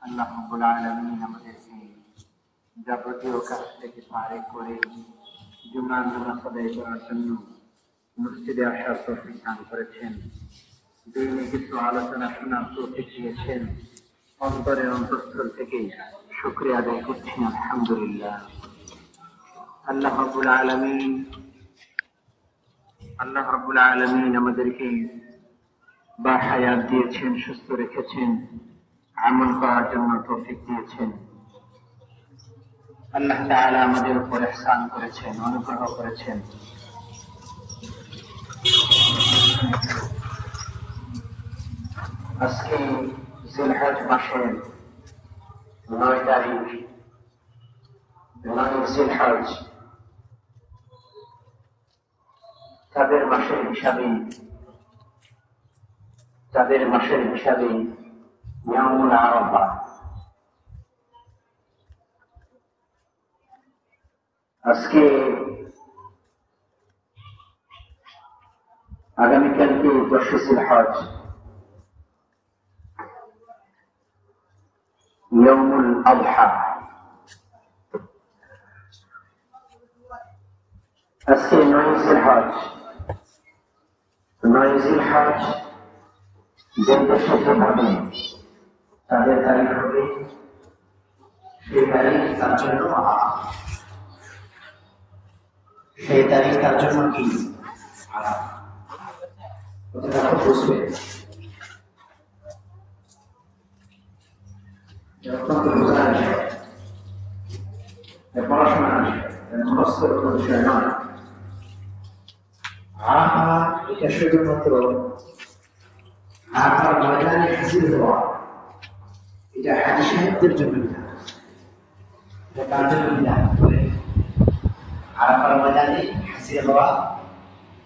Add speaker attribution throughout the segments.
Speaker 1: আল্লাহ রাব্বুল আলামিন আমাদেরকে যাবতীয় কাজ থেকে ফারিগ করে জুমার নামাজ আদায় করার জন্য মসজিদে আসার তৌফিক দান করেছেন। দিনে কিছু আলোচনা শোনার তৌফিক দিয়েছেন। অন্তরের অন্তঃস্থল থেকে শুকরিয়া আদায় করছি, আলহামদুলিল্লাহ। আল্লাহ রাব্বুল আলামিন আমাদেরকে বা হায়াত দিয়েছেন, সুস্থ রেখেছেন, আমল করার জন্য তৌফিক দিয়েছেন। আল্লাহ তাআলা আমাদের উপর ইহসান করেছেন, অনুগ্রহ করেছেন। আজকে জিলহজ মাসের 9 তারিখ, 9 জিলহজ। তাদের মাসের হিসাবে ইয়াউমুল আরাফা। আজকে আগামীকালকে 10 জিলহজ, ইয়াউমুল আযহা। আজকে 9 জিলহজ। 9 জিলহজ যে দেশে হবে তাদের তারিখ হবে, সেই তারিখ তার জন্য কি বুঝবে। পড়াশোনা বিষয় নয়। এটা শুধুমাত্র আরাফার ময়দানে হাজির হওয়া, এটা হাজী সাহেবদের জন্য না। তার জন্য বিধান করে আরাফার ময়দানে হাজির হওয়া,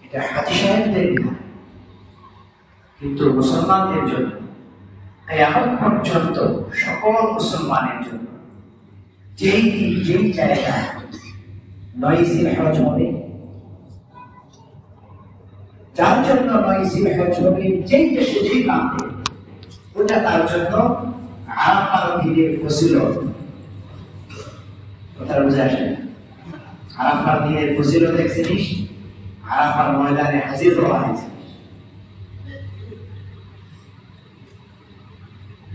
Speaker 1: এটা হাজী সাহেবদের বিধান। কিন্তু মুসলমানদের জন্য, কিয়ামত পর্যন্ত সকল মুসলমানের জন্য যেই দিন যেই জায়গায় 9 জিলহজ হবে, যার জন্য 9 জিলহজ হবে, যেই দেশে যেই প্রান্তে, ওটা তার জন্য আরাফার দিনের ফজিলত। কথা বুঝে আসে? আরাফার দিনের ফজিলত এক জিনিস, আরাফার ময়দানে হাজির হওয়া হয়েছে।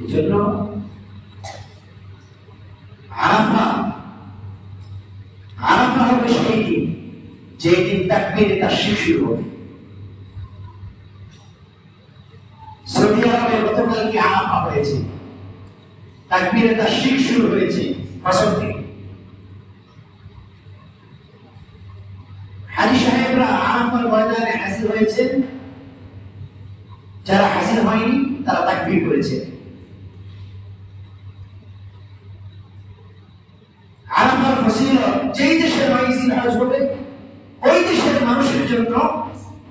Speaker 1: এই জন্য আরাফা হবে সেই দিন, যেই দিন তাকবীরে তাশরীক শুরু হবে। সৌদি আরবে গতকালকে আরাফা হয়েছে, তাকবীরে তাশরীক শুরু হয়েছে ফজর থেকে। হাজী সাহেবরা আরাফার ময়দানে হাজির হয়েছেন, যারা হাজির হয়নি তারা তাকবীর করেছে। আরাফার ফজিলত যেই দেশের 9 জিলহজ হবে, ওই দেশের মানুষের জন্য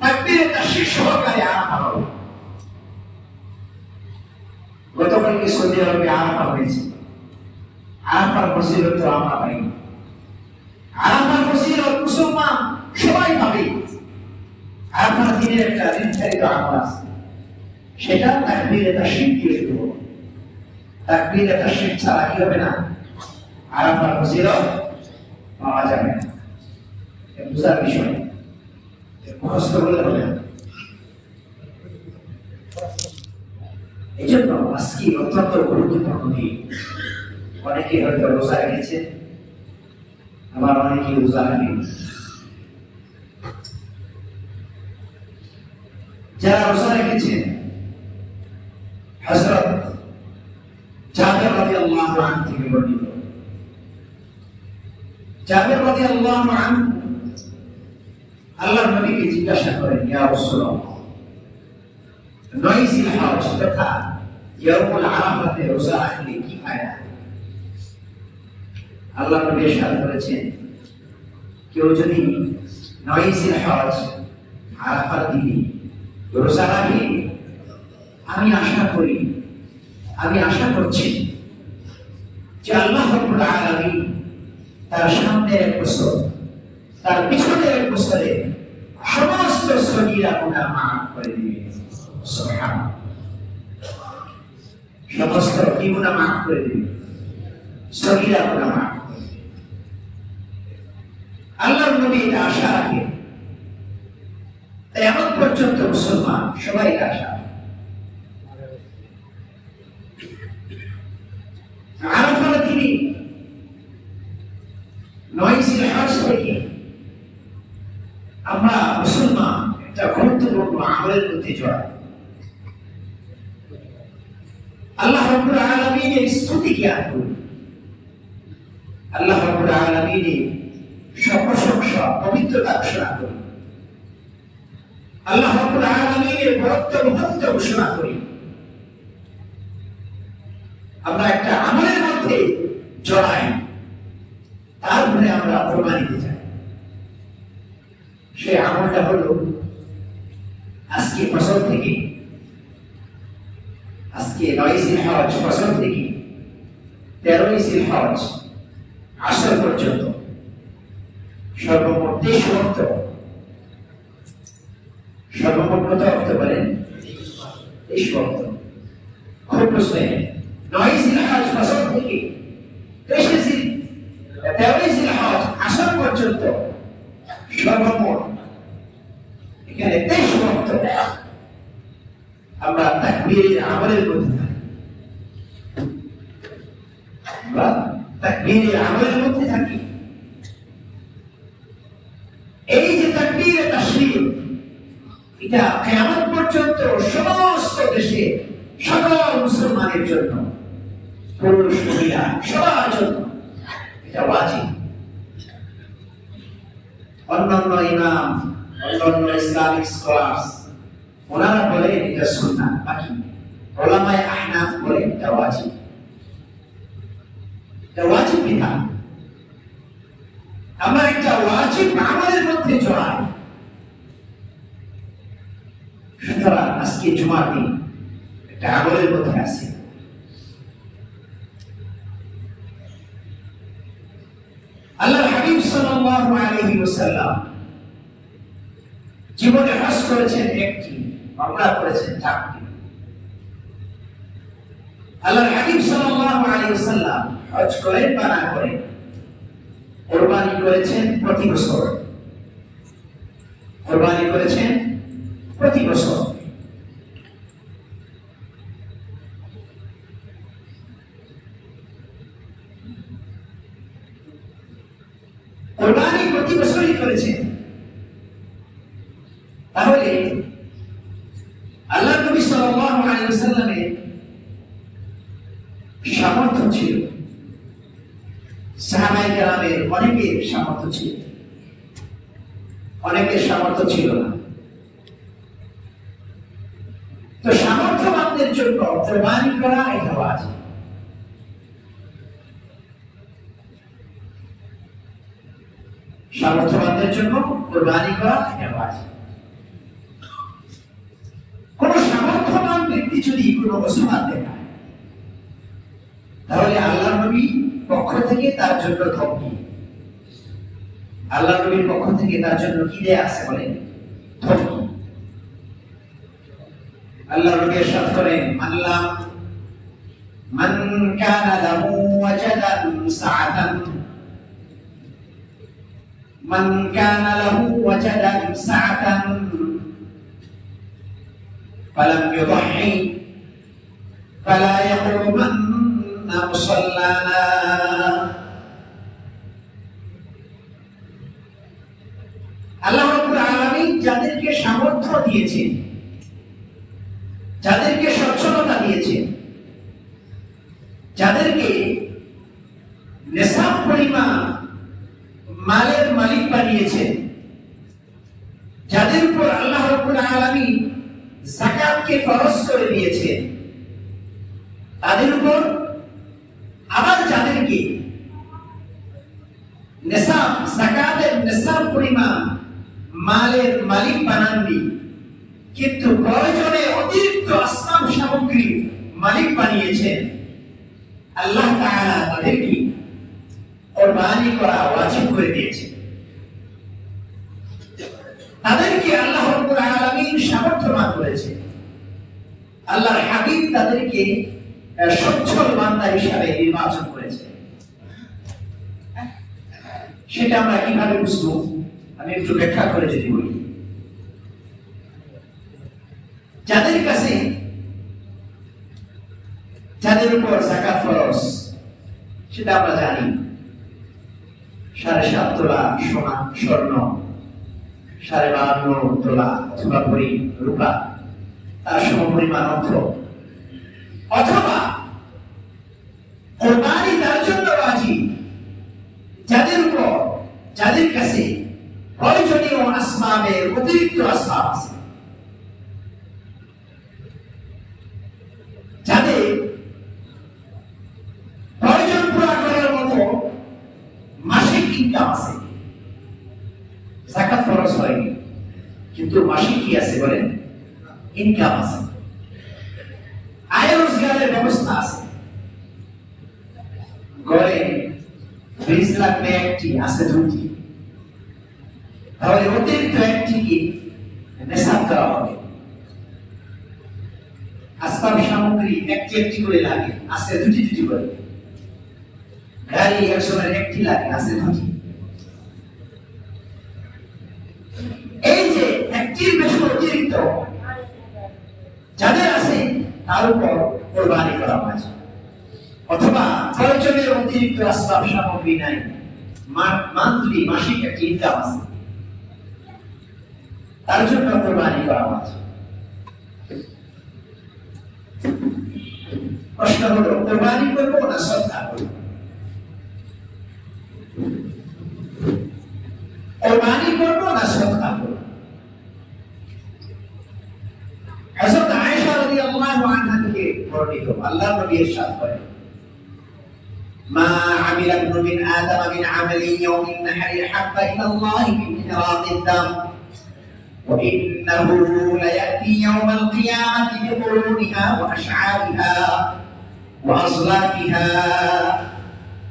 Speaker 1: তাকবীরে তাশরীক সহকারে আরাফা হবে। গতকালকে সৌদি আরবে আরাফা হয়েছে, আরাফার ফজিলত তো আমরা পাইনি। আরাফার ফজিলত মুসলমান সবাই পাবে। আরাফার দিনের একটা নির্ধারিত আমল আছে, সেটা তাকবীরে তাশরীক দিয়ে শুরু হবে। তাকবীরে তাশরীক ছাড়া কি হবে না, আরাফার ফজিলত পাওয়া যাবে না। বুঝার বিষয়, মুখস্থ করলে হবে না। এই জন্য আজকে অত্যন্ত গুরুত্বপূর্ণ দিন। অনেকে হয়তো রোজা রেখেছে, আবার অনেকে রোজা রাখেনি। যারা রোজা রেখেছেন, হযরত জাবের রাদিয়াল্লাহু আনহু থেকে বর্ণিত। জাবের রাদিয়াল্লাহু আনহু আল্লাহর নবীকে জিজ্ঞাসা করেন, ইয়া রাসূলুল্লাহ, 9 জিলহজ তথা ইয়াউমুল আরাফাতে রোজা রাখলে কি ফায়দা? আল্লাহর নবী ইরশাদ করেছেন, কেউ যদি 9 জিলহজ আরাফার দিনে রোজা রাখে, আমি আশা করছি যে আল্লাহ রাব্বুল আলামিন তার সামনের এক বছর, তার পিছনের এক বছরে সমস্ত সগীরা গুনাহ মাফ করে দিবেন। সুবহানাল্লাহ। সমস্ত কি গুনাহ মাফ করে দিবেন, সগীরা গুনাহ মাফ করে দিবেন। আল্লাহর নবী এটা আশা রাখেন। কিয়ামত পর্যন্ত মুসলমান সবাই আশা আরাফার তিনি 9 জিলহজ থেকে আমরা মুসলমান একটা গুরুত্বপূর্ণ আমলের মধ্যে জড়াই। আল্লাহ রাব্বুল আলামিনের স্তুতি জ্ঞান করি, আল্লাহ রাব্বুল আলামিনের প্রশংসা পবিত্রতা ঘোষণা করি, আল্লাহ রাব্বুল আলামিনের বরত্ব মহত্ব ঘোষণা করি। আমরা একটা আমলের মধ্যে জড়াই, তারপরে আমরা কোরবানি দিতে যাই। সেই আমলটা হলো আজকে ফসল থেকে, আজকে 9 জিলহজ ফসল থেকে 13 জিলহজ আসর পর্যন্ত সর্বমোট 23 ওয়াক্ত, সর্বমোট কত ওয়াক্ত বলেন? 23 ওয়াক্ত। খুব প্রশ্ন, 9 জিলহজ ফসল থেকে 13 জিলহজ আসর পর্যন্ত সর্বমোট এখানে 23 ওয়াক্ত আমরা তাকবীরের আমলের মধ্যে থাকি, আমরা তাকবীরের আমলের মধ্যে থাকি। এই যে তাকবীরে তাশরীফ, এটা কিয়ামত পর্যন্ত সমস্ত দেশে সকল মুসলমানের জন্য, পুরুষ মহিলা সবার জন্য এটা ওয়াজিব। অন্যান্য ইমাম, অন্যান্য ইসলামিক স্কলার্স ওনারা বলে এটা সুন্নাহ, বাকি উলামায়ে আহনাফ বলে এটা ওয়াজিব। এটা ওয়াজিব বিধান। আমরা একটা ওয়াজিব আমলের মধ্যে জড়াই। সুতরাং আজকে জুমার দিন একটা আমলের মধ্যে আছে। আল্লাহর হাবিব সাল্লাল্লাহু আলাইহি ওয়াসাল্লাম জীবনে হজ করেছেন একটি, উমরা করেছেন 4টি। আল্লাহর হাবিব সাল্লাল্লাহু আলাইহি ওয়াসাল্লাম হজ করেন বা না করেন, কুরবানি করেছেন প্রতি বছর, কুরবানি করেছেন প্রতি বছর। কুরবানি প্রতি বছরই করেছেন। তাহলে আল্লাহ নবী সাল্লাল্লাহু আলাইহি ওয়াসাল্লামের সামর্থ্য ছিল, সাহাবায়ে কেরামের অনেকের সামর্থ্য ছিল, অনেকের সামর্থ্য ছিল না। তো সামর্থ্যবানদের জন্য কুরবানি করা এটা ওয়াজিব। সামর্থ্যবানদের জন্য কুরবানি করা এটা ওয়াজিব। কোন সামর্থ্যবান ব্যক্তি যদি কোনো অজুহাত দেখায়, তাহলে আল্লাহ নবীর পক্ষ থেকে তার জন্য ধমকি, আল্লাহ নবীর পক্ষ থেকে তার জন্য কি দেয়া আছে বলেন? ধমকি। আল্লাহ নবী ইরশাদ করেন, আল্লাহ মান কানা লাহু ওয়াজাদান সাআতান, মান কানা লাহু ওয়াজাদান সাআতান ফালাম ইউদহি ফালা ইয়াকুমান্না মুসাল্লানা। আল্লাহ রাব্বুল আলামিন যাদেরকে সামর্থ্য দিয়েছেন, যাদেরকে সচ্ছলতা দিয়েছেন, যাদেরকে নেশাব পরিমাণ মালের মালিক বানিয়েছেন, যাদের উপর আল্লাহ রাব্বুল আলামিন যাকাতকে ফরজ করে দিয়েছেন, তাদের উপর আবার যাদেরকে নেশাব, যাকাতের নেশাব পরিমাণ মালের মালিক বানাননি, কিন্তু প্রয়োজনে অতিরিক্ত আসবাব সামগ্রী মালিক বানিয়েছেন, আল্লাহ তাআলা তাদেরকে কুরবানি করা ওয়াজিব করে দিয়েছেন। তাদেরকে আল্লাহ রাব্বুল আলামিন সামর্থ্যবান করেছে। আল্লাহর হাবিব তাদেরকে সচ্ছল বান্দা হিসাবে নির্বাচন করেছে। সেটা আমরা কিভাবে বুঝবো? আমি একটু ব্যাখ্যা করে যদি বলি, যাদের কাছে যাদের উপর যাকাত ফরজ সেটা আমরা জানি, 7.5 তোলা সোনা স্বর্ণ, 52.5 তোলা অথবা ভরি রূপা, তার সমপরিমাণ অর্থ, অথবা কোরবানি তার জন্য ওয়াজিব যাদের উপর যাদের কাছে প্রয়োজনীয় আসবাবের অতিরিক্ত আসবাব আছে, যাদের প্রয়োজন পুরা করার মতো মাসিক ইনকাম আছে। যাকাত ফরজ হয়নি কিন্তু মাসিক কি আছে বলেন? ইনকাম আছে, আয় রোজগারের ব্যবস্থা আছে, ঘরে ফ্রিজ লাগবে একটি, আছে দুটি, তাহলে অতিরিক্ত একটি কি নেশাব দেওয়া হবে। আসবাব সামগ্রী একটি একটি করে লাগে, আছে দুটি দুটি করে, গাড়ি একজনের একটি লাগে, আছে দুটি। এই যে একটির বেশি অতিরিক্ত যাদের আছে তার উপর কোরবানি করা হয়। অথবা প্রয়োজনের অতিরিক্ত আসবাব সামগ্রী নাই, মান্থলি মাসিক একটি ইনকাম আছে, তার জন্য কোরবানি করা হয়। প্রশ্ন হলো, কোরবানি করবো না সদকা করবো? কোরবানি করবো না সদকা করবো? হযরত আয়েশা রাদিয়াল্লাহু আনহা থেকে বর্ণিত, আল্লাহর নবী ইরশাদ করেন, মা আমিলা ইবনু মিন আদম মিন আমালি ইয়াউমিন নাহরি হাব্বা ইলাল্লাহি মিন ইহরাদিদ দাম ওয়া ইন্নাহু লায়াতি ইয়াউমাল কিয়ামাতি বিকুরুনিহা ওয়া আশ'আরিহা ওয়া আযলাফিহা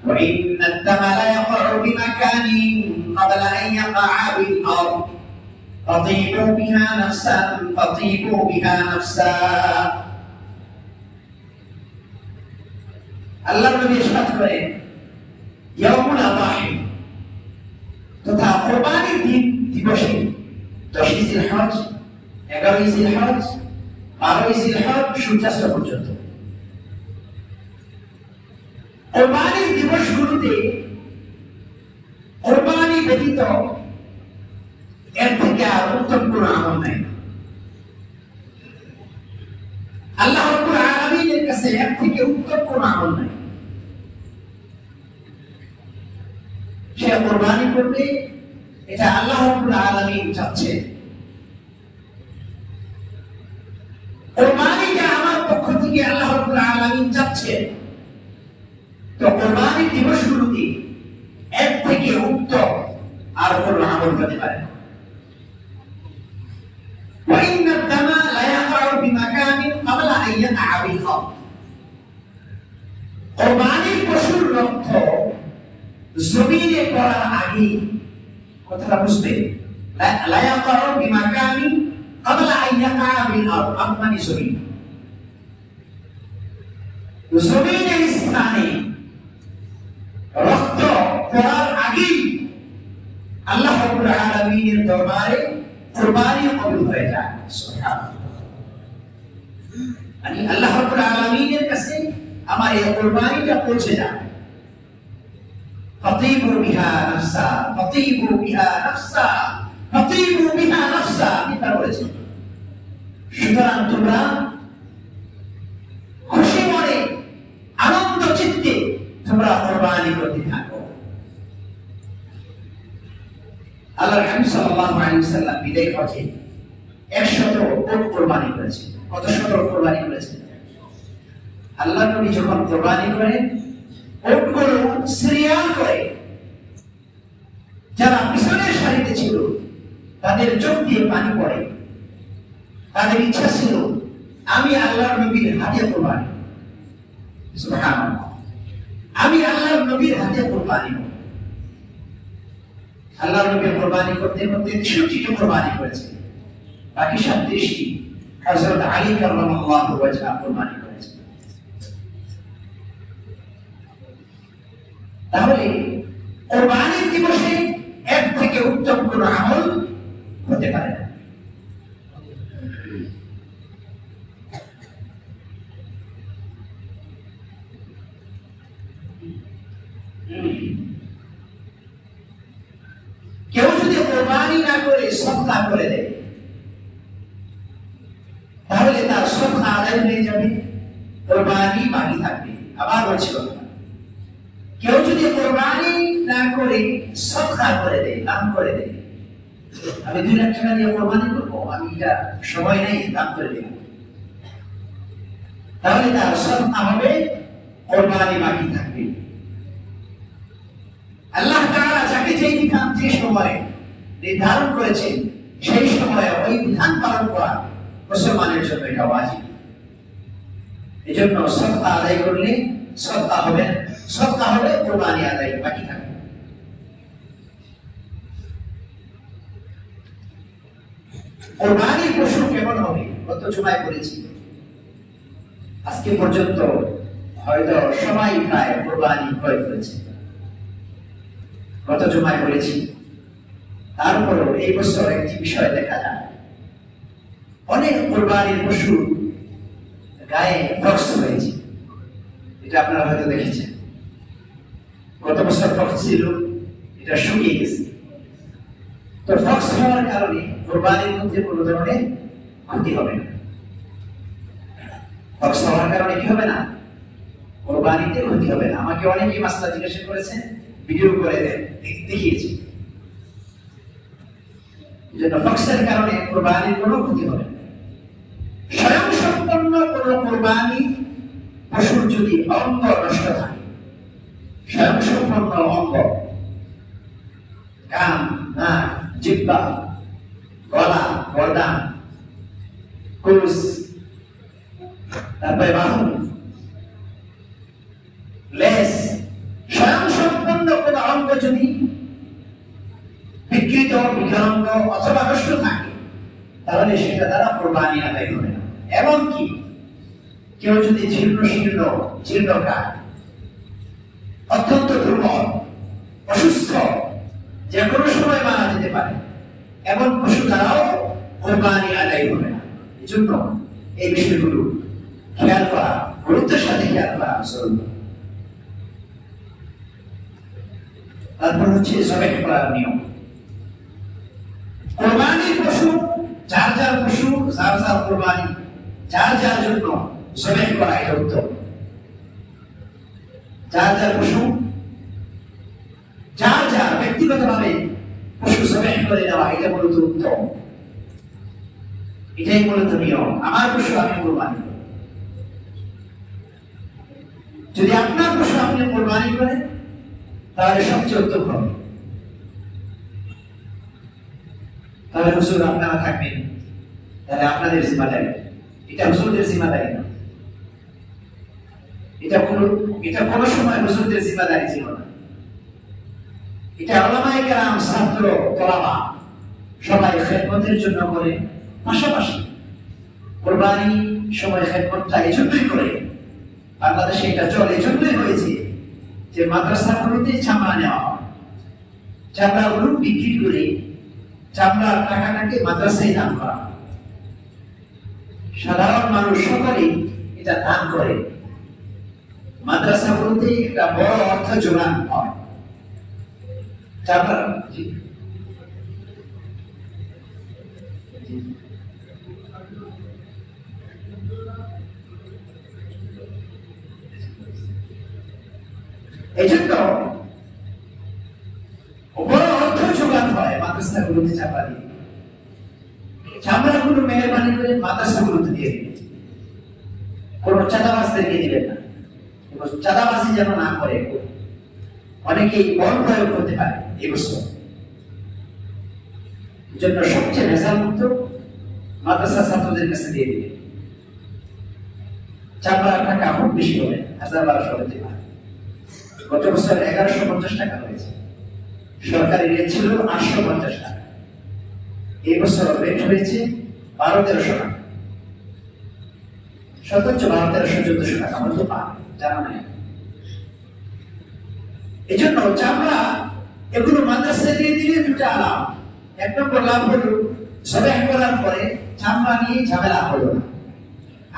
Speaker 1: ওয়া ইন্নাদ দামা la yaqa'u bimakanin qabla an yaqa'a bil ard فطيبوا بها نفسا فطيبوا بها نفسا। আল্লাহ নবী ইরশাদ করেন, ইয়াউমুল আযাহি তথা কোরবানির দিবসে 10 জিলহজ, 11 জিলহজ, 12 জিলহজ সূর্যাস্ত পর্যন্ত কোরবানির দিবসগুলোতে কোরবানি ব্যতীত এর থেকে আর উত্তম কোন আমল নাই। আল্লাহ রাব্বুল আলামিনের কাছে এর থেকে উত্তম কোন আমল নাই। সে কোরবানি করবে, এটা আল্লাহ রাব্বুল আলামিন চাচ্ছে। কোরবানিটা আমার পক্ষ থেকে আল্লাহ রাব্বুল আলামিন চাচ্ছে, তো কোরবানি দিবসগুলোতে এর থেকে উত্তম আর কোন আমল হতে পারে না। وإن الدم لا يقع بمكان قبل أن يقع بالأرض। কোরবানির পশুর রক্ত জমিনে পড়ার আগে, কথাটা বুঝবে, لا يقع بمكان قبل أن يقع بالأرض, মানে জমিন, জমিনের স্থানে রক্ত পড়ার আগে আল্লাহ রাব্বুল আলামিনের দরবারে কোরবানি কবুল হয়ে যায়। সুবহানাল্লাহ, মানে আল্লাহ রাব্বুল আলামিনের কাছে আমার এই কোরবানিটা পৌঁছে যায়। ফাতিবু বিহা নাফসা, ফাতিবু বিহা নাফসা, ফাতিবু বিহা নাফসা, এটা বলেছে। সুতরাং তোমরা খুশি মনে আনন্দ চিত্তে তোমরা কোরবানি করতে থাকো। আল্লাহর হাবিব সাল্লাল্লাহু আলাইহি ওয়াসাল্লাম বিদায় হজে 100 উট কোরবানি করেছেন। কত শত কোরবানি করেছেন? আল্লাহর নবী যখন কোরবানি করেন, উটগুলো সিরিয়াল করে যারা পিছনের সারিতে ছিল তাদের চোখ দিয়ে পানি পড়ে। তাদের ইচ্ছা ছিল আমি আল্লাহর নবীর হাতে কোরবানি, সুবহানাল্লাহ, আমি আল্লাহর নবীর হাতে কোরবানি। আল্লাহর নবী কোরবানি করতে করতে 63টি কোরবানি করেছেন, বাকি 37টি হযরত আলী কাররামাল্লাহু ওয়াজহা কোরবানি করেছেন। তাহলে কোরবানি দিবসে এর থেকে উত্তম কোন আমল হতে পারে না। কেউ যদি কোরবানি না করে সদকা করে দেয় তাহলে তার সদকা আদায় হয়ে যাবে, কোরবানি বাকি থাকবে। আবার বলছি কেউ যদি কোরবানি না করে সদকা করে দেয়, দান করে দেয়, আমি 2 লাখ টাকা দিয়ে কোরবানি করবো, আমি এটা সময় নেই, দান করে দেব, তাহলে তার সদকা হবে, কোরবানি বাকি থাকবে। আল্লাহ তাআলা যাকে যেই বিধান যে সময়ে নির্ধারণ করেছেন সেই সময়ে ওই বিধান পালন করা মুসলমানের জন্য এটা ওয়াজিব। এজন্য সদকা আদায় করলে সদকা হবে, সদকা হবে, কোরবানি আদায় বাকি থাকবে। কোরবানির পশু কেমন হবে গত জুমায় করেছি, আজকে পর্যন্ত হয়তো সবাই প্রায় কোরবানি ক্রয় করেছে, গত জুমায় বলেছি। তারপরও এই বছর একটি বিষয় দেখা যায়, অনেক কোরবানির পশু গায়ে ফক্স হয়েছে, এটা আপনারা হয়তো দেখেছেন। গত বছর ফক্স ছিল, এটা শুকিয়ে গেছে। তো ফক্স হওয়ার কারণে কোরবানির মধ্যে কোনো ধরনের ক্ষতি হবে না। ফক্স হওয়ার কারণে কি হবে না? কোরবানিতে ক্ষতি হবে না। আমাকে অনেকেই মাসলা জিজ্ঞাসা করেছেন, ভিডিও করে দেখিয়েছি। ফক্সের কারণে কোরবানির কোনো ক্ষতি হবে না। স্বয়ংসম্পন্ন কোন কোরবানি পশুর যদি অঙ্গ নষ্ট থাকে, স্বয়ংসম্পন্ন অঙ্গ, কান, নাক, জিহ্বা, গলা, গর্দান, কুস, তারপরে বাহু, লেজ, স্বয়ংসম্পন্ন কোন অঙ্গ যদি বিকৃত, বিকলাঙ্গ অথবা নষ্ট থাকে, তাহলে সেটা দ্বারা কোরবানি আদায় হবে না। এমনকি কেউ যদি জীর্ণ শীর্ণ, জীর্ণকায়, অত্যন্ত দুর্বল, অসুস্থ, যে কোনো সময় মারা যেতে পারে, এমন পশু দ্বারাও কোরবানি আদায় হবে না। এই জন্য এই বিষয়গুলো খেয়াল করা, গুরুত্বের সাথে খেয়াল করা জরুরি। তারপর হচ্ছে জবাই করার নিয়ম। কোরবানির পশু যার যার পশু, যার যার কোরবানি, যার যার জন্য জবাই করা এটা উত্তম। যার যার পশু, যার যার ব্যক্তিগতভাবে পশু জবাই করে দেওয়া, এটা মূলত উত্তম। এটাই মূলত নিয়ম। আমার পশু আমি কোরবানি করব। যদি আপনার পশু আপনি কোরবানি করেন তাহলে সবচেয়ে উত্তম হবে। তাহলে হুজুর আপনারা থাকবেন, তাহলে আপনাদের জিম্মাদারি, এটা হুজুরদের জিম্মাদারি না। এটা কোনো সময় হুজুরদের জিম্মাদারি ছিল না। এটা উলামায়ে কেরাম, ছাত্র, তোলাবা সবাই খেদমতের জন্য করে। পাশাপাশি কোরবানি সময় খেদমতটা এই জন্যই করে, বাংলাদেশে এটা চলে এই জন্যই হয়েছে যে মাদ্রাসাগুলোতে চামড়া নেওয়া হয়, চামড়াগুলো বিক্রি করে চামড়ার টাকাটাকে মাদ্রাসায় দান করা। সাধারণ মানুষ সকলেই এটা দান করে, মাদ্রাসাগুলোতে একটা বড় অর্থ যোগান হয়। চামড়া এই জন্য বড় অর্থ যোগান হয় মাদ্রাসাগুলোতে চামড়া দিয়ে। চামড়াগুলো মেহরবানি করে মাদ্রাসাগুলোতে দিয়ে দিবেন, কোনো চাঁদাবাজদেরকে দিবেন না। চাঁদাবাজি যেন না করে, অনেকেই বল প্রয়োগ করতে পারে এই বছর। জন্য সবচেয়ে ভেজাল মুক্ত মাদ্রাসা ছাত্রদের কাছে দিয়ে দিবে। চামড়ার টাকা খুব বেশি হবে, 1200 হতে পারে। গত বছর 1150 টাকা হয়েছে, সরকারি রেট ছিল 850 টাকা। এই বছর রেট হয়েছে 1200-1300 টাকা, সর্বোচ্চ 1200-1300-1400 টাকা মতো পাবে, জানা নাই। এই জন্য চামড়া এগুলো মাদ্রাসায় দিয়ে দিলে দুটা লাভ। এক নম্বর লাভ হলো জবাহ করার পরে চামড়া নিয়ে ঝামেলা হলো না।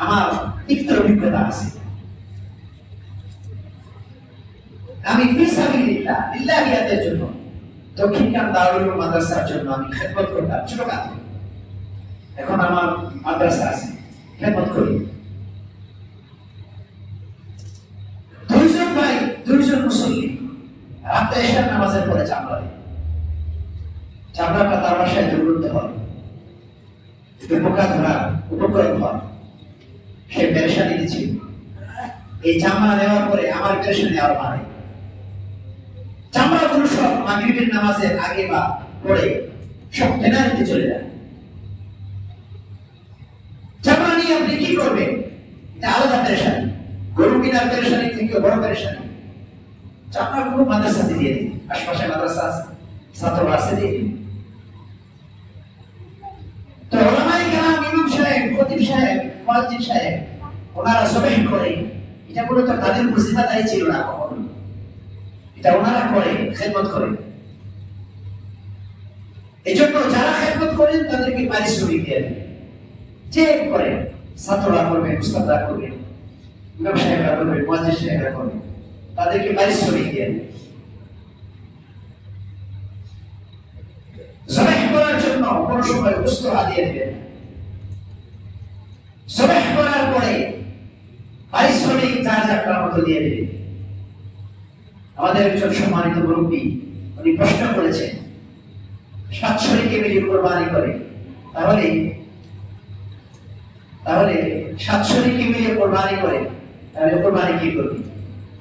Speaker 1: আমার তিক্ত অভিজ্ঞতা আছে। আমি ফিসাবিলিল্লাহ লিল্লাহিয়াতের জন্য দক্ষিণকান দারুল মাদ্রাসার জন্য আমি খেদমত করতাম ছোটকাল থেকে। এখন আমার মাদ্রাসা আছে, খেদমত করি। দুইজন ভাই, দুইজন মুসল্লি রাতে এশার নামাজের পরে চামড়াটা তার বাসায় দুর্গন্ধ হয়, পোকা ধরার উপকরণ হয়। সে পেরেশানি দিচ্ছিল। এই চামড়া নেওয়ার পরে আমার পেরেশানি আরো বাড়ে। চামড়াগুলো সব মাগরিবের নামাজের আগে বা পরে সব ফেনারিতে চলে যায়। চামড়া নিয়ে আপনি কি করবেন? এটা আলাদা পেরেশানি। গরু কিনার পেরেশানি থেকে বড় পেরেশানি। চামড়াগুলো মাদ্রাসাতে দিয়ে দিন, আশপাশে মাদ্রাসা আছে, ছাত্ররা আছে, দিয়ে দিন। তো ওলামায়ে কেরাম, ইমাম সাহেব, খতিব সাহেব, মুয়াজ্জিন সাহেব ওনারা সুবহ করে, এটা মূলত তাদের মুসিবতাই ছিল না কখনো। এটা ওনারা করে, খেদমত করে। এই জন্য যারা খেদমত করেন তাদেরকে পারিশ্রমিক দিয়ে দেন। যে করে ছাত্ররা করবে, উস্তাদরা করবে, ইমাম সাহেবরা করবে, মুয়াজ্জিন সাহেবরা করবে, তাদেরকে পারিশ্রমিক দিয়ে দেন। জবাহ করার জন্য কোন সময় গোশত হাদিয়া দিবেন। জবাহ করার পরে পারিশ্রমিক যার যার মতো দিয়ে দেবেন। আমাদের একজন সম্মানিত মুরব্বী উনি প্রশ্ন করেছেন, 7 শরীকে মিলে কোরবানি করে, তাহলে 7 শরীকে মিলে কোরবানি করে, তাহলে কোরবানি কি করবে?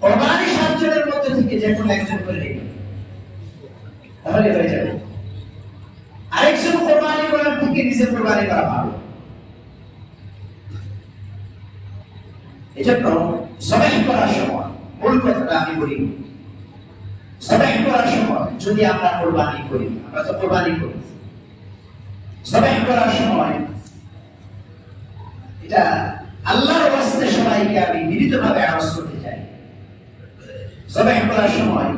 Speaker 1: কোরবানি 7 জনের মধ্যে থেকে যে কোনো একজন করে নেবে, তাহলে হয়ে যাবে। আরেকজন কোরবানি করার থেকে নিজে কোরবানি করা ভালো। এজন্য জবাহ করার সময় মূল কথাটা আমি বলি, জবাহ করার সময় যদি আমরা কোরবানি করি, আমরা তো কোরবানি করি, জবাহ করার সময় এটা আল্লাহর ওয়াস্তে সবাইকে আমি বিনীতভাবে আরজ করতে চাই। জবাহ করার সময়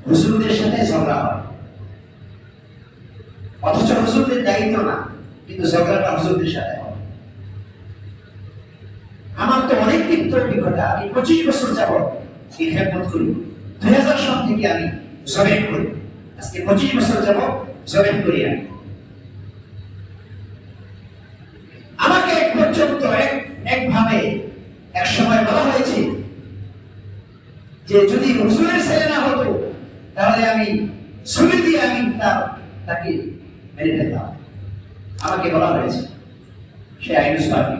Speaker 1: হুজুরদের সাথে ঝগড়া হয়, অথচ হুজুরদের দায়িত্ব না, কিন্তু ঝগড়াটা হুজুরদের সাথে হয়। আমার তো অনেক তিক্ত অভিজ্ঞতা। আমি 25 বছর যাবত এই খেদমত করি। 2000 সাল থেকে আমি জবাহ করি, আজকে 25 বছর যাবত জবাহ করি। আমি আমাকে এক পর্যন্ত একভাবে এক সময় বলা হয়েছে যে যদি হুজুরের ছেলে না হতো তাহলে আমি ছুরি দিয়ে আমি তাকে মেরে ফেলতাম। আমাকে বলা হয়েছে, সে আইনস্টাইন।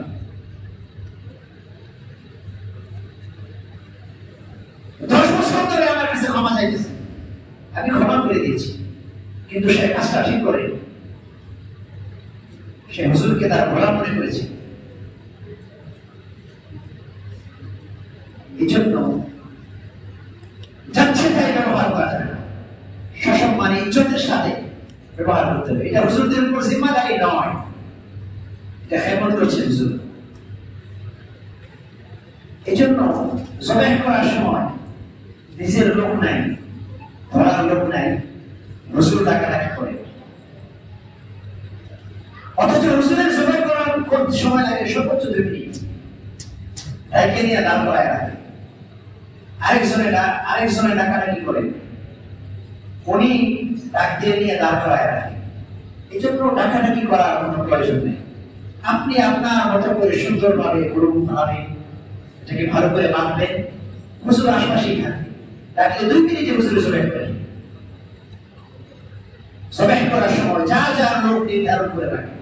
Speaker 1: আমার কাছে ক্ষমা চাইতেছে, আমি ক্ষমা করে দিয়েছি, কিন্তু সে কাজটা ঠিক করে সে হুজুরকে তার ভোলা মনে করেছে। এই জন্য যাচ্ছে তাই ব্যবহার করা যায় না, সসম্মানে ইজ্জতের সাথে ব্যবহার করতে হবে। এটা হুজুরদের উপর জিম্মাদারি নয়, এটা খেদমত করছে হুজুর। এই জন্য জবাহ করার সময় নিজের লোক নাই, ধরার লোক নাই, হুজুর ডাকাডাকি করে। অথচ হুজুরের জবাহ করার করতে সময় লাগে সর্বোচ্চ 2 মিনিট। একে নিয়ে দাঁড় করায় রাখে, আরেকজনে ডাকাডাকি করে, উনি ডাক দিয়ে নিয়ে দাঁড় করায় রাখে। এই জন্য ডাকাডাকি করার কোনো প্রয়োজন নেই। আপনি আপনার মতো করে সুন্দরভাবে গরুভাবে এটাকে ভালো করে বাঁধবেন, হুজুর আশপাশেই থাকে, ডাকলে 2 মিনিটে হুজুর জবাহ করে। জবাহ করার সময় যা যা লোক নির্ধারণ করে রাখে,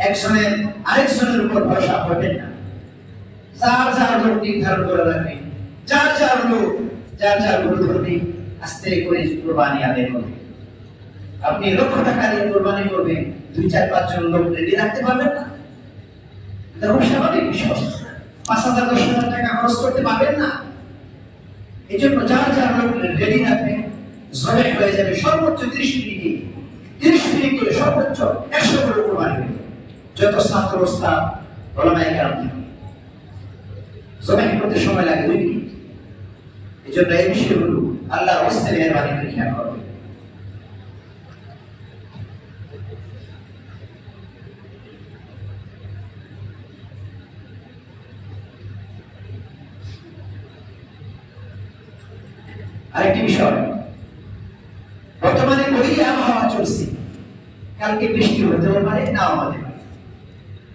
Speaker 1: একজনের আরেকজনের উপর ভরসা করবেন না। যার লোক নির্ধারণ করে রাখবে, যার লোক যার গরু ধরবে, আস্তে করে কোরবানি আদায় করবে। আপনি লক্ষ টাকা দিয়ে কোরবানি করবেন, 2-4-5 জন লোক রেডি রাখতে পারবেন না, এটা খুব স্বাভাবিক বিষয়। 5,000-10,000 টাকা খরচ করতে পারবেন না। এই জন্য যার লোক রেডি রাখবেন, জবাহ হয়ে যাবে সর্বোচ্চ 30 মিনিটে। 30 মিনিট করে সর্বোচ্চ 100 করে কোরবানি হবে। যত ছাত্র ওস্তাদ ওলামায়ে কেরাম জবাহ করতে সময় লাগে 2 মিনিট। এজন্য এই বিষয়গুলো আল্লাহর ওয়াস্তে মেহেরবানি করে খেয়াল করবে। আরেকটি বিষয়, বর্তমানে বৈরী আবহাওয়া চলছে, কালকে বৃষ্টি হতেও পারে, নাও হতে পারে।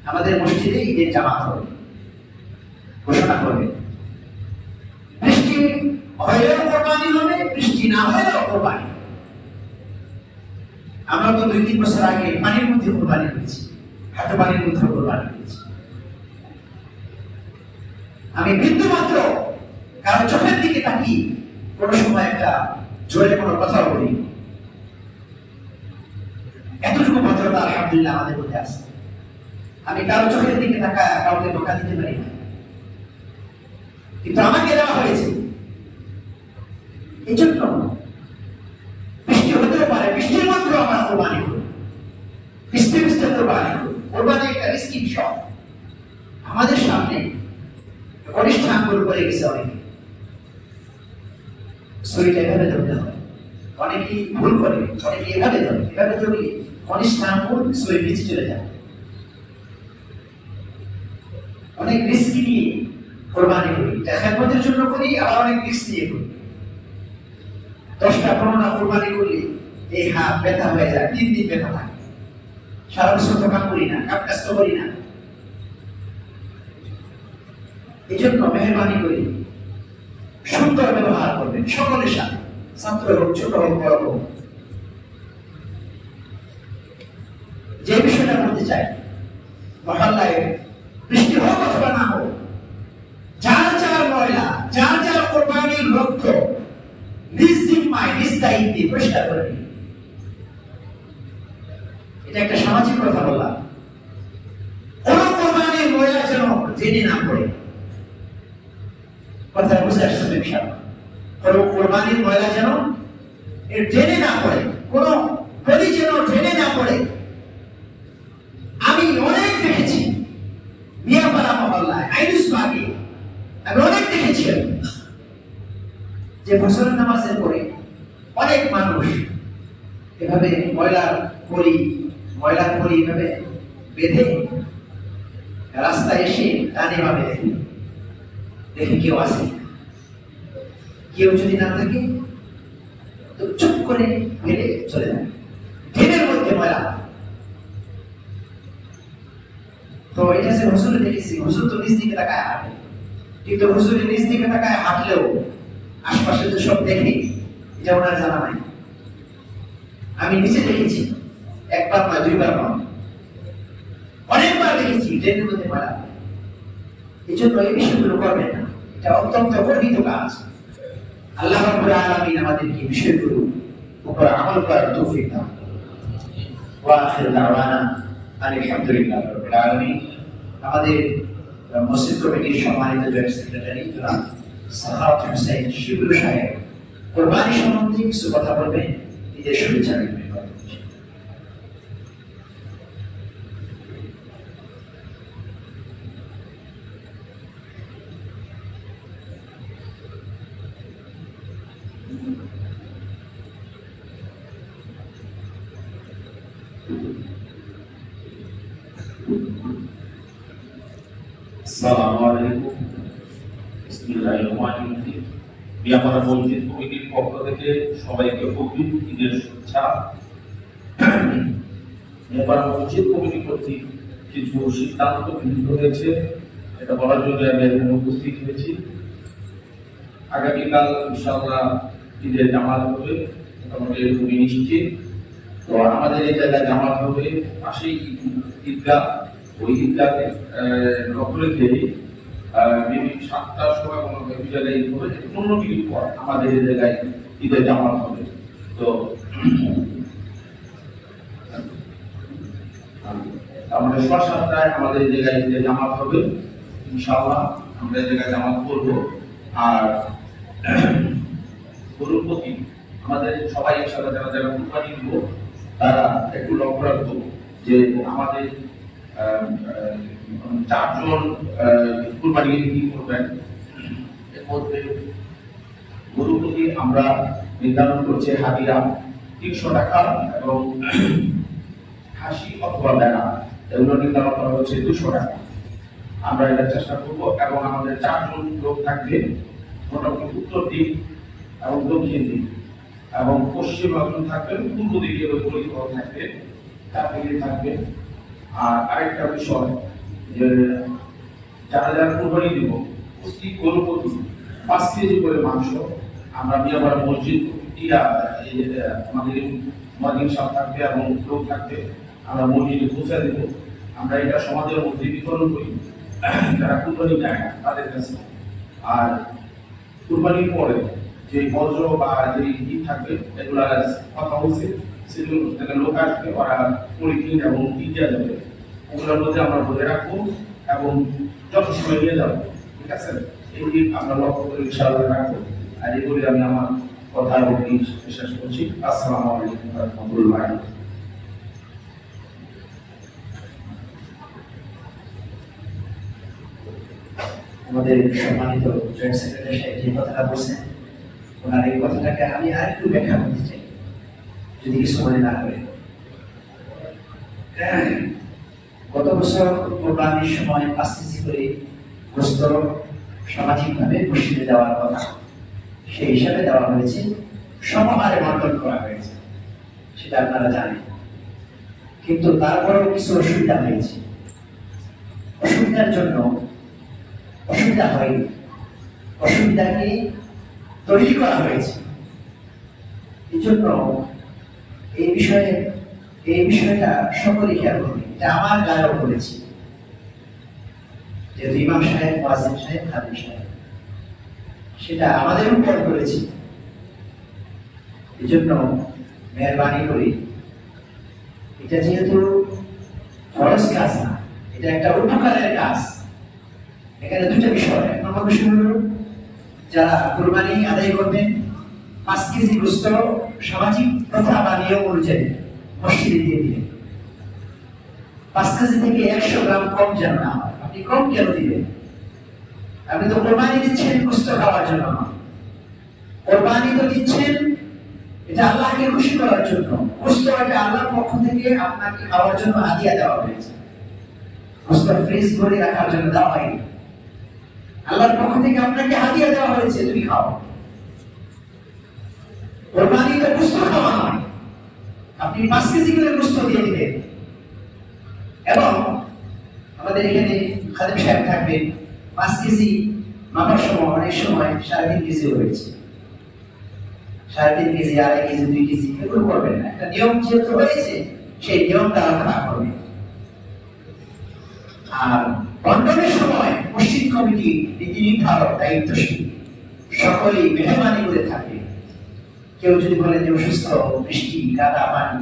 Speaker 1: আমাদের মসজিদে ঈদের জামাত হবে, ঘোষণা করবে। বৃষ্টি হলেও কোরবানি হবে, বৃষ্টি না হলেও কোরবানি। আমরা তো 2-3 বছর আগে পানির মধ্যে কোরবানি করেছি, হাতে পানির মধ্যে কোরবানি করেছি। আমি বিন্দু মাত্র কারো চোখের দিকে তাকিয়ে কোন সময় একটা জোরে কোনো কথা বলি, এতটুকু ভদ্রতা আলহামদুলিল্লাহ আমাদের মধ্যে আছে। আমি কারো চোখের দিকে তাকায় কাউকে ধোকা দিতে পারি না, কিন্তু আমাকে দেওয়া হয়েছে। এই জন্য বৃষ্টি হতেও পারে, বৃষ্টির মাত্র আমরা কোরবানি করি, বৃষ্টি বৃষ্টি কোরবানি করি। কোরবানি একটা রিস্কি বিষয়। আমাদের সামনে কনিষ্ঠ আঙ্গুল করে গেছে অনেকে, শরীরটা এভাবে ধরতে হবে। অনেকেই ভুল করে, অনেকে এভাবে ধরে, এভাবে ধরলে কনিষ্ঠ আঙ্গুল শরীর নিচে চলে যায়। অনেক রিস্ক নিয়ে কোরবানি করি, খেদমতের জন্য করি, আবার অনেক রিস্ক নিয়ে করি। 10টা 15টা কোরবানি করলে এই হাত ব্যথা হয়ে যায়, 3 দিন ব্যথা থাকে। সারা বছর তো কাম করি না, কাজ তো করি না। এই জন্য মেহরবানি করি সুন্দর ব্যবহার করবেন সকলের সাথে, ছাত্র হোক, ছোট হোক, বড় হোক। যে বিষয়টা বলতে চাই, মহল্লায় বৃষ্টি হোক অথবা না হোক, যার যার ময়লা, যার যার কোরবানির লক্ষ্য নিজ জিম্মায় নিজ দায়িত্বে পরিষ্কার করে নিন। এটা একটা সামাজিক কথা বললাম। কোন কোরবানির ময়লা যেন জেনে না পড়ে, কথা বুঝে আসছে বিষয়। কোন কোরবানির ময়লা যেন জেনে না পড়ে, কোন বলি যেন জেনে না পড়ে। আমি অনেক দেখেছি মিয়াপাড়া মহল্লায়, আইনুস বাগে আমি অনেক দেখেছি যে ফসলের নামাজের পরে অনেক মানুষ এভাবে ময়লা করি এভাবে বেঁধে রাস্তায় এসে টানে ভাবে দেখি কেউ আসে। কেউ যদি না থাকে তো চুপ করে ফেলে চলে যায়, ড্রেনের মধ্যে ময়লা। তো এটা সে হুজুরে দেখেছি, হুজুর তো নিজ দিকে তাকায় হাঁটে, কিন্তু হুজুরের নিজ দিকে তাকায় হাঁটলেও আশপাশে তো সব দেখে, এটা ওনার জানা নাই। আমি নিচে দেখেছি, একবার নয়, 2বার নয়, অনেকবার দেখেছি ড্রেনের মধ্যে ময়লা। এই জন্য এই বিষয়গুলো করবেন না, এটা অত্যন্ত গর্বিত কাজ। আল্লাহ রাব্বুল আলামিন আমাদেরকে বিষয়গুলো উপর আমল করার তৌফিক দান। ওয়া আখিরু দাওয়ানা আলহামদুলিল্লাহি রাব্বিল আলামিন। আমাদের মসজিদ কমিটির সম্মানিত জয়েন্ট সেক্রেটারি জনাব সাখাওয়াত হোসেন শিবলু সাহেব কোরবানি সম্বন্ধে কিছু কথা বলবেন, ঈদের শুভেচ্ছা জানাবেন।
Speaker 2: আসসালামু আলাইকুম, বিসমিল্লাহির রহমানির রহিম। মিয়াপাড়া মসজিদ কমিটির পক্ষ থেকে সবাইকে অগ্রিম ঈদের শুভেচ্ছা। মিয়াপাড়া মসজিদ কমিটি কর্তৃক কিছু সিদ্ধান্ত গৃহীত হয়েছে, এটা বলার জন্য আমি এখানে উপস্থিত হয়েছি। আগামীকাল ইনশাআল্লাহ ঈদের জামাত হবে, মোটামুটি খুবই নিশ্চিত। তো আমাদের এই জায়গায় জামাত হবে পাশেই ঈদগাহ, ওই ঈদগাহে লক্ষ্য রেখে 7টার সময় কোনো জায়গায় ঈদ হবে, 15 মিনিট পর আমাদের এই জায়গায় ঈদের জামাত হবে। তো আমাদের 7টায় আমাদের এই জায়গায় ঈদের জামাত হবে ইনশাআল্লাহ। আমরা এই জায়গায় জামাত করবো। আর গরুর প্রতি আমাদের সবাই ইনশাআল্লাহ যারা যারা কুরবানি দিব তারা একটু লক্ষ্য রাখবো যে আমাদের 4 জন কুরবানি কি করবেন, এর মধ্যে গরু প্রতি আমরা নির্ধারণ করছি হাদিয়া 300 টাকা এবং হাসি অথবা বেড়া এগুলো নির্ধারণ করা হচ্ছে 200 টাকা। আমরা এটা চেষ্টা করব এবং আমাদের 4 জন লোক থাকবে, মোটামুটি উত্তর দিক এবং দক্ষিণ দিক এবং পশ্চিম একজন থাকবেন, পূর্ব দিকে পরিচিত থাকবে, তার দিকে থাকবে। আর আরেকটা বিষয় যে যারা যারা কুরবানি দিব প্রতি গরু প্রতি 5 কেজি করে মাংস আমরা মিয়াপাড়া মসজিদ আমাদের মুয়াজ্জিন সাহেব থাকবে এবং লোক থাকবে, আমরা মসজিদে পৌঁছে দেব। আমরা এটা সমাজের মধ্যে বিতরণ করি যারা কুরবানি দেয় না তাদের কাছে। আর কুরবানির পরে যে বজ্র বা যে ঈদ থাকবে এগুলা কথা হয়েছে, সেগুলো লোক আসবে, ওরা পরিকিন এবং ঈদ দেওয়া যাবে, ওগুলোর মধ্যে আমরা বলে রাখবো এবং যত সময় নিয়ে যাবো। ঠিক আছে, এই দিক আমরা লক্ষ্য করে ইনশাআল্লাহ রাখবো। আর এগুলি আমি আমার কথা শেষ করছি। আসসালামু আলাইকুম ওয়া রাহমাতুল্লাহ।
Speaker 1: আমাদের সম্মানিত জয়েন্ট সেক্রেটারি সাহেব যে কথাটা বলছেন, ওনার এই কথাটাকে আমি আর একটু ব্যাখ্যা করতে চাই, যদি কিছু মনে না করে। গত বছর কোরবানির সময় 5 কেজি করে গোশত সামাজিকভাবে মসজিদে দেওয়ার কথা, সেই হিসাবে দেওয়া হয়েছে, সমহারে বন্টন করা হয়েছে, সেটা আপনারা জানেন। কিন্তু তারপরেও কিছু অসুবিধা হয়েছে। অসুবিধার জন্য অসুবিধা হয়নি, অসুবিধাকে তৈরি করা হয়েছে। এই জন্য এই বিষয়টা সকলে খেয়াল করবে। এটা আমার গায়েও করেছি, যেহেতু ইমাম সাহেব, মুয়াজ্জিন সাহেব, খাদিম সাহেব, সেটা আমাদের উপর করেছি। এই জন্য মেহরবানি করি, এটা যেহেতু ফরজ কাজ না, এটা একটা উপকারের কাজ। এখানে দুটো বিষয়। এক নম্বর বিষয় হলো যারা কুরবানি আদায় করবেন 5 কেজি গোশত সামাজিক প্রথা বা নিয়ম অনুযায়ী মসজিদে দিয়ে দিলেন। 5 কেজি থেকে 100 গ্রাম কম যেন না হয়। আপনি কম কেন দিবেন? আপনি তো কুরবানি দিচ্ছেন গোশত খাওয়ার জন্য না, কুরবানি তো দিচ্ছেন এটা আল্লাহকে খুশি করার জন্য। গোশত এটা আল্লাহর পক্ষ থেকে আপনাকে খাওয়ার জন্য হাদিয়া দেওয়া হয়েছে, গোশত ফ্রিজ করে রাখার জন্য দেওয়া হয়নি। আল্লাহর পক্ষ থেকে আপনাকে হাদিয়া দেওয়া হয়েছে, তুমি খাও। কুরবানি তো গোশত খাওয়া নয়, আপনি 5 কেজি করে গোশত দিয়ে দিবেন। এবং আমাদের এখানে খাদিম সাহেব থাকবেন, 5 কেজি মাপার সময় অনেক সময় 3.5 কেজি হয়েছে। 3.5 কেজি, 2.5 কেজি, 2 কেজি এগুলো করবেন না। একটা নিয়ম যেহেতু হয়েছে, সেই নিয়মটা রক্ষা করবেন। আর বন্টনের সময় মসজিদ কমিটি নীতি নির্ধারক দায়িত্বশীল সকলেই মেহরবানি করে থাকবে। কেউ যদি বলে যে অসুস্থ, বৃষ্টি, কাদা, পানি,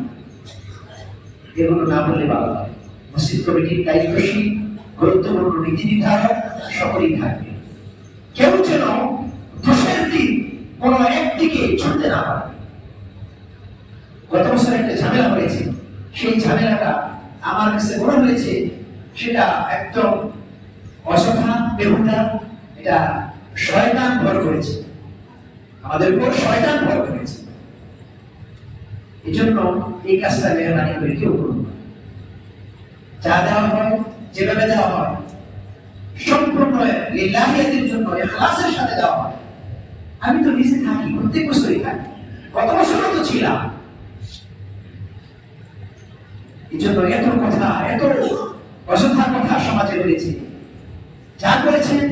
Speaker 1: এগুলো না বললে ভালো হয়। মসজিদ কমিটির দায়িত্বশীল গুরুত্বপূর্ণ নীতি নির্ধারক সকলেই থাকবে। কেউ যেন দোষের দিক কোনো একদিকে ছুটতে না পারে। গত বছর একটা ঝামেলা হয়েছে, সেই ঝামেলাটা আমার কাছে মনে হয়েছে সেটা একদম অযথা, বেহুদা। এটা শয়তান ভর করেছে, আমাদের উপর শয়তান ভর করেছে। এই জন্য এই কাজটা মেহরবানি করে কেউ করুন না। যা দেওয়া হয়, যেভাবে দেওয়া হয়, সম্পূর্ণ লিল্লাহিয়াতের জন্য ইখলাসের সাথে দেওয়া হয়। আমি তো নিজে থাকি, প্রত্যেক বছরই থাকি, গত বছরও তো ছিলাম। এই জন্য এত কথা, এত অযথা কথা সমাজে রয়েছে। যা করেছেন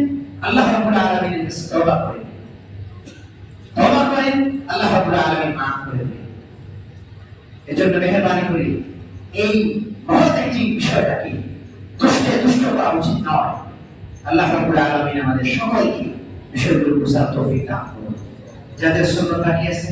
Speaker 1: আল্লাহ রাব্বুল আলামিনের কাছে তওবা করেন, তওবা করেন, আল্লাহ রাব্বুল আলামিন মাফ করে দেন। এজন্য মেহরবানি করে এই মহৎ একটি বিষয়টাকে দুষ্ট করা উচিত নয়। আল্লাহ রাব্বুল আলামিন আমাদের সকলকে বিষয়গুলো বুঝার তৌফিক দান করুন। যাদের সুন্নাত বাকি আছে